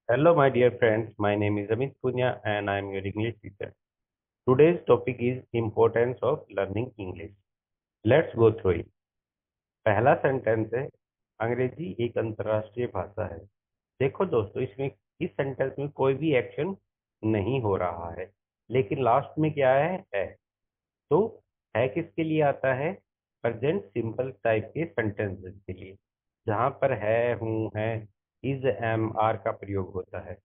Hello, my dear friends. My name is Amit Punya and I am your English teacher. Today's topic is importance of learning English. Let's go through it. पहला sentence है, अंग्रेजी एक अंतर्राष्ट्रीय भाषा है। देखो दोस्तों, इसमें इस सेंटेंस में कोई भी एक्शन नहीं हो रहा है, लेकिन लास्ट में क्या है। तो है किसके लिए आता है? प्रेजेंट सिंपल टाइप के सेंटेंसेस के लिए, जहां पर है, हूं, है, इज, एम, आर का प्रयोग होता है।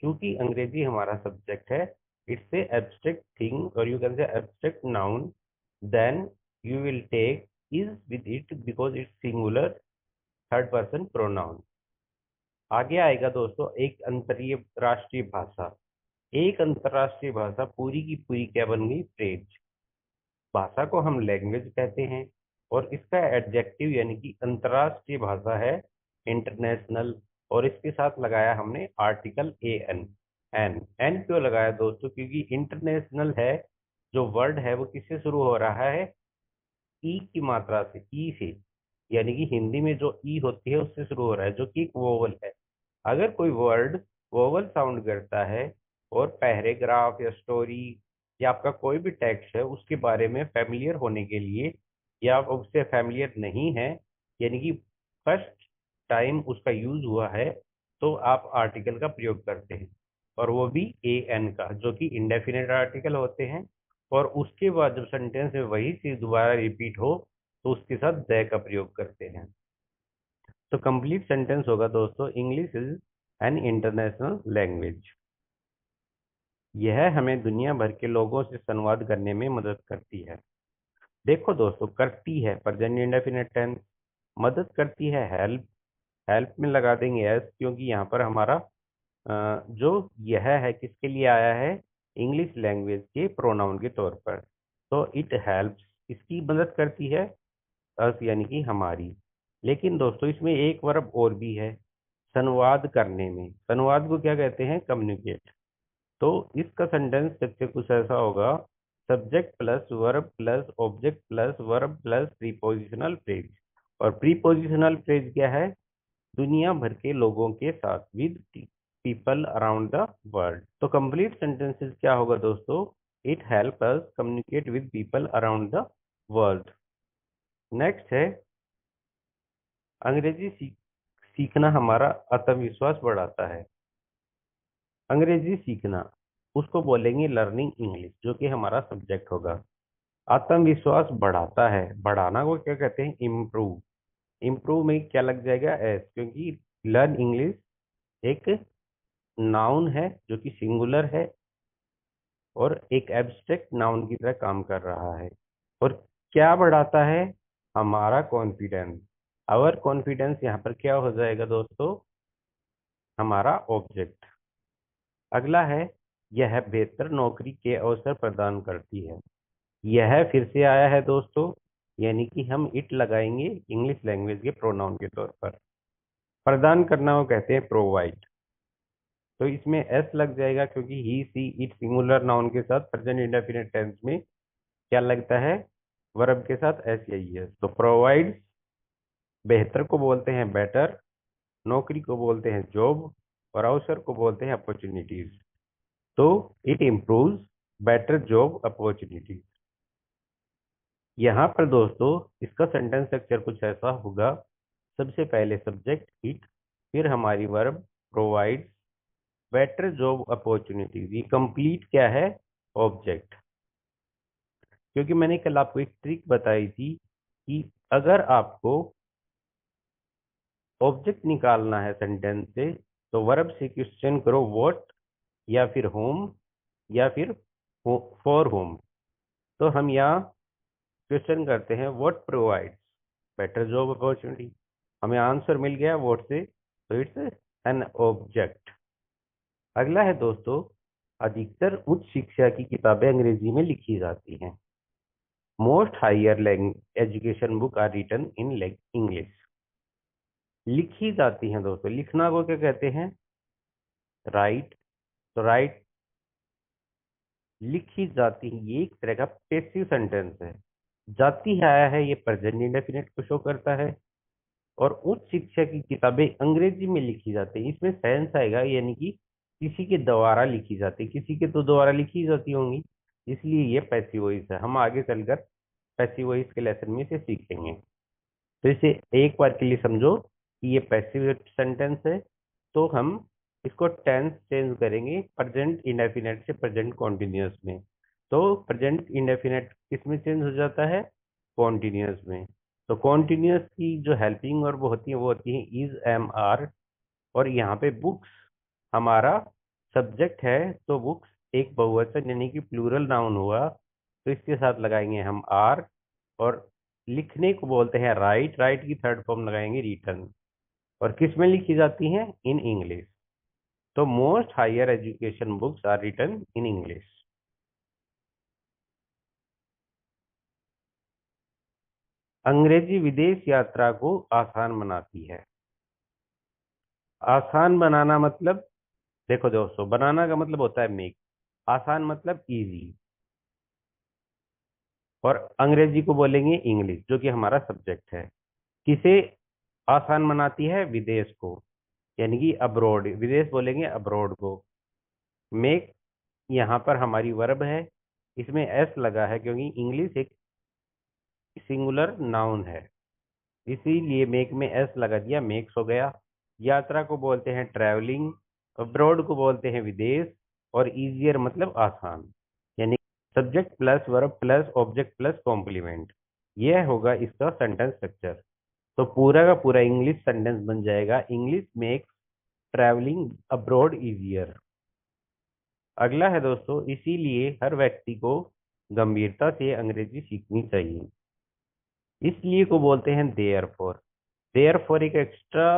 क्योंकि अंग्रेजी हमारा सब्जेक्ट है, इट्स ए एब्स्ट्रैक्ट थिंग और you can say abstract noun, then you will take is with it because it's singular third person pronoun. आगे आएगा दोस्तों, एक अंतरराष्ट्रीय भाषा। एक अंतरराष्ट्रीय भाषा पूरी की पूरी क्या बन गई? फ्रेज। भाषा को हम लैंग्वेज कहते हैं और इसका एडजेक्टिव यानी कि अंतर्राष्ट्रीय भाषा है इंटरनेशनल। और इसके साथ लगाया हमने article A N. N N क्यों लगाया दोस्तों? क्योंकि इंटरनेशनल है, जो वर्ड है वो किससे शुरू हो रहा है? ई की मात्रा से, ई से। यानी कि हिंदी में जो ई होती है उससे शुरू हो रहा है, जो कि एक वोवल है। अगर कोई वर्ड वोवल साउंड करता है और पैराग्राफ या स्टोरी या आपका कोई भी टेक्स्ट है उसके बारे में फैमिलियर होने के लिए, या आप उससे फैमिलियर नहीं है, यानी कि फर्स्ट टाइम उसका यूज हुआ है, तो आप आर्टिकल का प्रयोग करते हैं। और वो भी ए एन का, जो कि इंडेफिनेट आर्टिकल होते हैं। और उसके बाद जब सेंटेंस में वही चीज दोबारा रिपीट हो तो उसके साथ द का प्रयोग करते हैं। तो कंप्लीट सेंटेंस होगा दोस्तों, English is an international language. यह हमें दुनिया भर के लोगों से संवाद करने में मदद करती है। देखो दोस्तों, करती है प्रेजेंट इंडेफिनिट टेंस, मदद करती है हेल्प। हेल्प में लगा देंगे एस, क्योंकि यहाँ पर हमारा जो यह है किसके लिए आया है? इंग्लिश लैंग्वेज के प्रोनाउन के तौर पर। तो इट हेल्प्स, इसकी मदद करती है, अस यानी कि हमारी। लेकिन दोस्तों इसमें एक वर्ब और भी है, संवाद करने में। संवाद को क्या कहते हैं? कम्युनिकेट। तो इसका सेंटेंस स्ट्रक्चर कुछ ऐसा होगा, subject plus verb plus object plus verb plus prepositional phrase. और प्रीपोजिशनल फ्रेज क्या है? दुनिया भर के लोगों के साथ, with people around the world. तो कंप्लीट सेंटेंसेस क्या होगा दोस्तों? It help us communicate with people around the world. Next है, अंग्रेजी सीखना हमारा आत्मविश्वास बढ़ाता है। अंग्रेजी सीखना, उसको बोलेंगे लर्निंग इंग्लिश, जो कि हमारा सब्जेक्ट होगा। आत्मविश्वास बढ़ाता है, बढ़ाना को क्या कहते हैं? इम्प्रूव। इम्प्रूव में क्या लग जाएगा? एस, क्योंकि लर्न इंग्लिश एक नाउन है जो कि सिंगुलर है और एक एब्स्ट्रैक्ट नाउन की तरह काम कर रहा है। और क्या बढ़ाता है? हमारा कॉन्फिडेंस। आवर कॉन्फिडेंस यहाँ पर क्या हो जाएगा दोस्तों? हमारा ऑब्जेक्ट। अगला है, यह बेहतर नौकरी के अवसर प्रदान करती है। यह फिर से आया है दोस्तों, यानी कि हम इट लगाएंगे इंग्लिश लैंग्वेज के प्रोनाउन के तौर पर। प्रदान करना वो कहते हैं प्रोवाइड। तो इसमें एस लग जाएगा, क्योंकि ही सी इट सिंगुलर नाउन के साथ प्रेजेंट इंडेफिनिट टेंस में क्या लगता है? वर्ब के साथ एस या ई एस। तो प्रोवाइड, बेहतर को बोलते हैं बेटर, नौकरी को बोलते हैं जॉब, और अवसर को बोलते हैं अपॉर्चुनिटीज। तो it improves better job opportunities. यहाँ पर दोस्तों इसका सेंटेंस स्ट्रक्चर कुछ ऐसा होगा, सबसे पहले सब्जेक्ट इट, फिर हमारी verb provide better job opportunities. ये कंप्लीट क्या है? ऑब्जेक्ट। क्योंकि मैंने कल आपको एक ट्रिक बताई थी कि अगर आपको ऑब्जेक्ट निकालना है सेंटेंस से, तो वर्ब से क्वेश्चन करो व्हाट, या फिर होम, या फिर फॉर होम। तो हम यहाँ क्वेश्चन करते हैं what provides better job opportunity, हमें आंसर मिल गया व्हाट से, तो इट्स एन ऑब्जेक्ट। अगला है दोस्तों, अधिकतर उच्च शिक्षा की किताबें अंग्रेजी में लिखी जाती हैं। Most higher education book are written in English. लिखी जाती हैं दोस्तों, लिखना को क्या कहते हैं? राइट। तो राइट, लिखी जाती है, ये एक तरह का पैसिव सेंटेंस है। जाती है आया है, ये प्रेजेंट इंडेफिनिट को शो करता है। और उच्च शिक्षा की किताबें अंग्रेजी में लिखी जाती है। इसमें सेंस आएगा, यानी कि किसी के द्वारा लिखी जाती है, किसी के तो द्वारा लिखी जाती होंगी, इसलिए ये पैसिव वॉइस है। हम आगे चलकर पैसिव वॉइस के लेसन में इसे सीखेंगे। तो इसे एक बार के लिए समझो कि ये पैसिव सेंटेंस है। तो हम इसको टेंस चेंज करेंगे प्रेजेंट इंडेफिनिट से प्रेजेंट कॉन्टिन्यूअस में। तो प्रेजेंट इंडेफिनिट किस में चेंज हो जाता है? कॉन्टिन्यूअस में। तो कॉन्टिन्यूअस की जो हेल्पिंग वर्ब होती है वो होती है इज, एम, आर। और यहाँ पे बुक्स हमारा सब्जेक्ट है, तो बुक्स एक बहुवचन यानी कि प्लूरल नाउन हुआ, तो इसके साथ लगाएंगे हम आर। और लिखने को बोलते हैं राइट, राइट की थर्ड फॉर्म लगाएंगे रिटन। और किस में लिखी जाती हैं? In English. तो most higher education books are written in English. अंग्रेजी विदेश यात्रा को आसान बनाती है। आसान बनाना मतलब, देखो दोस्तों, बनाना का मतलब होता है मेक, आसान मतलब इजी। और अंग्रेजी को बोलेंगे इंग्लिश, जो कि हमारा सब्जेक्ट है। किसे आसान बनाती है? विदेश को, यानी कि अब्रॉड। विदेश बोलेंगे अब्रॉड को। मेक यहाँ पर हमारी वर्ब है, इसमें एस लगा है क्योंकि इंग्लिश एक सिंगुलर नाउन है, इसीलिए मेक में एस लगा दिया, मेक्स हो गया। यात्रा को बोलते हैं ट्रैवलिंग, अब्रॉड को बोलते हैं विदेश, और इजियर मतलब आसान। यानी subject plus verb plus object plus complement, यह होगा इसका सेंटेंस स्ट्रक्चर। तो पूरा का पूरा इंग्लिश सेंटेंस बन जाएगा, English makes travelling abroad easier. अगला है दोस्तों, इसीलिए हर व्यक्ति को गंभीरता से अंग्रेजी सीखनी चाहिए। इसलिए को बोलते हैं देयरफॉर। देयरफॉर एक एक्स्ट्रा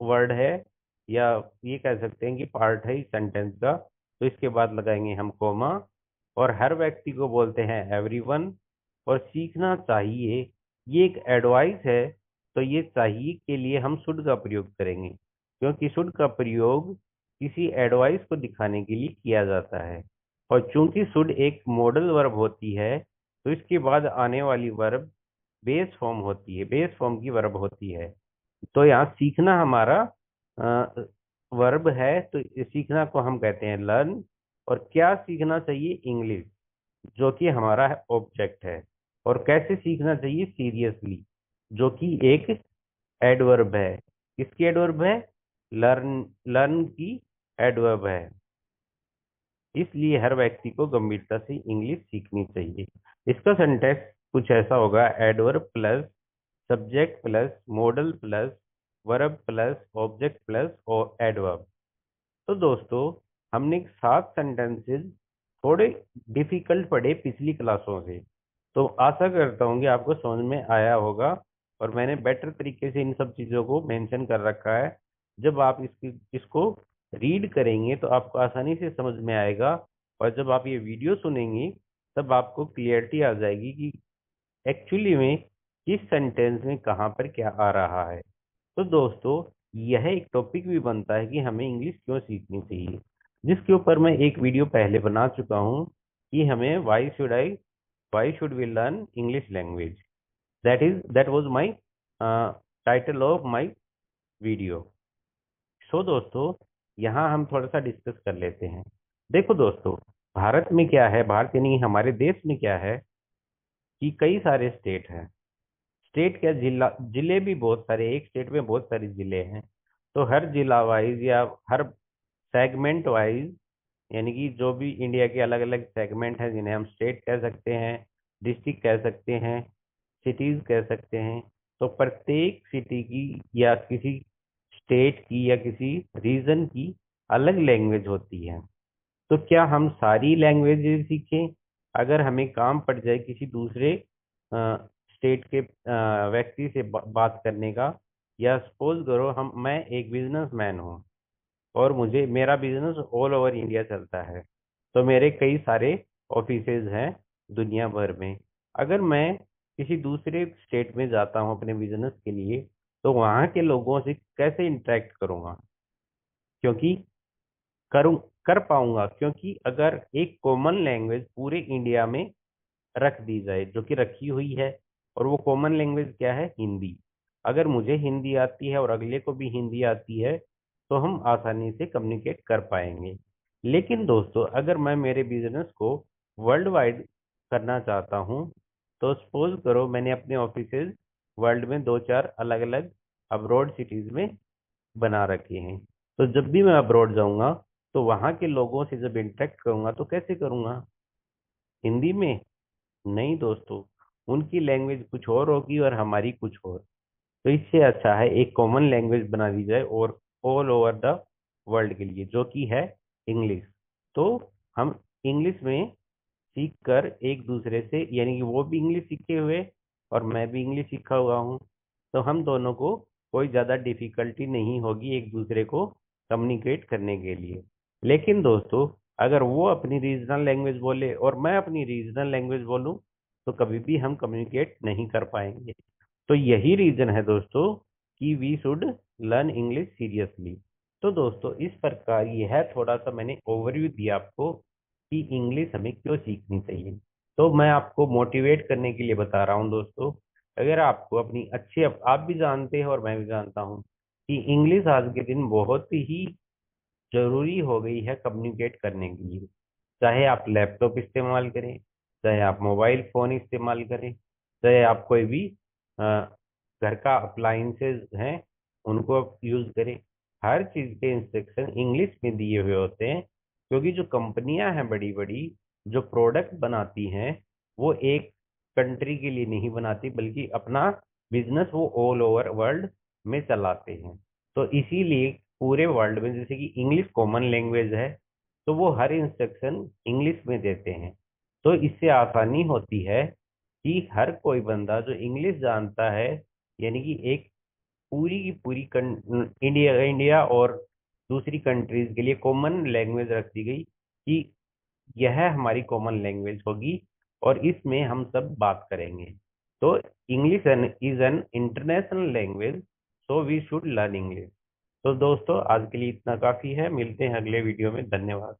वर्ड है, या ये कह सकते हैं कि पार्ट है इस सेंटेंस का। तो इसके बाद लगाएंगे हम कोमा। और हर व्यक्ति को बोलते हैं एवरीवन। और सीखना चाहिए, ये एक एडवाइस है। तो ये चाहिए के लिए हम शुड का प्रयोग करेंगे, क्योंकि शुड का प्रयोग किसी एडवाइस को दिखाने के लिए किया जाता है। और चूंकि शुड एक मॉडल वर्ब होती है, तो इसके बाद आने वाली वर्ब बेस फॉर्म होती है, बेस फॉर्म की वर्ब होती है। तो यहाँ सीखना हमारा वर्ब है, तो इस सीखना को हम कहते हैं लर्न। और क्या सीखना चाहिए? इंग्लिश, जो कि हमारा ऑब्जेक्ट है। और कैसे सीखना चाहिए? सीरियसली, जो कि एक एडवर्ब है। किसकी एडवर्ब है? लर्न, लर्न की एडवर्ब है। इसलिए हर व्यक्ति को गंभीरता से इंग्लिश सीखनी चाहिए। इसका सेंटेंस कुछ ऐसा होगा, adverb plus subject plus model plus verb plus object plus और एडवर्ब। तो दोस्तों, हमने 7 सेंटेंसेस थोड़े डिफिकल्ट पढ़े पिछली क्लासों से, तो आशा करता हूँ कि आपको समझ में आया होगा। और मैंने बेटर तरीके से इन सब चीज़ों को मेंशन कर रखा है। जब आप इसको रीड करेंगे तो आपको आसानी से समझ में आएगा। और जब आप ये वीडियो सुनेंगे तब आपको क्लियरिटी आ जाएगी कि एक्चुअली में किस सेंटेंस में कहाँ पर क्या आ रहा है। तो दोस्तों, यह एक टॉपिक भी बनता है कि हमें इंग्लिश क्यों सीखनी चाहिए, जिसके ऊपर मैं एक वीडियो पहले बना चुका हूँ कि हमें why should we learn English language. That was my title of my video. So दोस्तों, यहाँ हम थोड़ा सा डिस्कस कर लेते हैं। देखो दोस्तों, भारत में क्या है, भारत यानी हमारे देश में क्या है कि कई सारे स्टेट हैं। स्टेट क्या, जिले भी बहुत सारे, एक स्टेट में बहुत सारे जिले हैं। तो हर जिला वाइज या हर सेगमेंट वाइज, यानी कि जो भी इंडिया के अलग अलग सेगमेंट हैं जिन्हें हम स्टेट कह सकते हैं, डिस्ट्रिक्ट कह सकते हैं, सिटीज कह सकते हैं। तो प्रत्येक सिटी की या किसी स्टेट की या किसी रीजन की अलग लैंग्वेज होती है। तो क्या हम सारी लैंग्वेजेस सीखें? अगर हमें काम पड़ जाए किसी दूसरे स्टेट के व्यक्ति से बात करने का, या सपोज करो मैं एक बिजनेसमैन हूँ और मुझे मेरा बिजनेस ऑल ओवर इंडिया चलता है, तो मेरे कई सारे ऑफिसेज हैं दुनिया भर में। अगर मैं किसी दूसरे स्टेट में जाता हूँ अपने बिजनेस के लिए, तो वहाँ के लोगों से कैसे इंटरेक्ट करूँगा? क्योंकि करूँ कर पाऊंगा, क्योंकि अगर एक कॉमन लैंग्वेज पूरे इंडिया में रख दी जाए, जो कि रखी हुई है, और वो कॉमन लैंग्वेज क्या है? हिंदी। अगर मुझे हिंदी आती है और अगले को भी हिंदी आती है तो हम आसानी से कम्युनिकेट कर पाएंगे। लेकिन दोस्तों अगर मैं मेरे बिजनेस को वर्ल्ड वाइड करना चाहता हूँ, तो सपोज करो मैंने अपने ऑफिसेज वर्ल्ड में दो चार अलग अलग अब्रॉड सिटीज में बना रखे हैं, तो जब भी मैं अब्रॉड जाऊंगा तो वहां के लोगों से जब इंटरेक्ट करूंगा तो कैसे करूंगा? हिंदी में? नहीं दोस्तों, उनकी लैंग्वेज कुछ और होगी और हमारी कुछ और। तो इससे अच्छा है एक कॉमन लैंग्वेज बना दी जाए और ऑल ओवर द वर्ल्ड के लिए, जो कि है इंग्लिश। तो हम इंग्लिश में सीख कर एक दूसरे से, यानी कि वो भी इंग्लिश सीखे हुए और मैं भी इंग्लिश सीखा हुआ हूँ, तो हम दोनों को कोई ज़्यादा डिफिकल्टी नहीं होगी एक दूसरे को कम्युनिकेट करने के लिए। लेकिन दोस्तों अगर वो अपनी रीजनल लैंग्वेज बोले और मैं अपनी रीजनल लैंग्वेज बोलूँ, तो कभी भी हम कम्युनिकेट नहीं कर पाएंगे। तो यही रीजन है दोस्तों कि we should learn English seriously. तो दोस्तों इस प्रकार यह है, थोड़ा सा मैंने ओवरव्यू दिया आपको कि इंग्लिश हमें क्यों सीखनी चाहिए। तो मैं आपको मोटिवेट करने के लिए बता रहा हूँ दोस्तों, अगर आपको अपनी अच्छी, आप भी जानते हैं और मैं भी जानता हूँ कि इंग्लिश आज के दिन बहुत ही जरूरी हो गई है कम्युनिकेट करने के लिए। चाहे आप लैपटॉप इस्तेमाल करें, चाहे आप मोबाइल फोन इस्तेमाल करें, चाहे आप कोई भी घर का अप्लाइंसेज हैं उनको यूज करें, हर चीज के इंस्ट्रक्शन इंग्लिश में दिए हुए होते हैं। क्योंकि जो कंपनियां हैं बड़ी बड़ी, जो प्रोडक्ट बनाती हैं, वो एक कंट्री के लिए नहीं बनाती बल्कि अपना बिजनेस वो ऑल ओवर वर्ल्ड में चलाते हैं। तो इसीलिए पूरे वर्ल्ड में, जैसे कि इंग्लिश कॉमन लैंग्वेज है, तो वो हर इंस्ट्रक्शन इंग्लिश में देते हैं। तो इससे आसानी होती है कि हर कोई बंदा जो इंग्लिश जानता है, यानी कि एक पूरी की पूरी इंडिया इंडिया और दूसरी कंट्रीज के लिए कॉमन लैंग्वेज रख दी गई कि यह हमारी कॉमन लैंग्वेज होगी और इसमें हम सब बात करेंगे। तो English is an international language, so we should learn English. तो दोस्तों आज के लिए इतना काफी है, मिलते हैं अगले वीडियो में, धन्यवाद।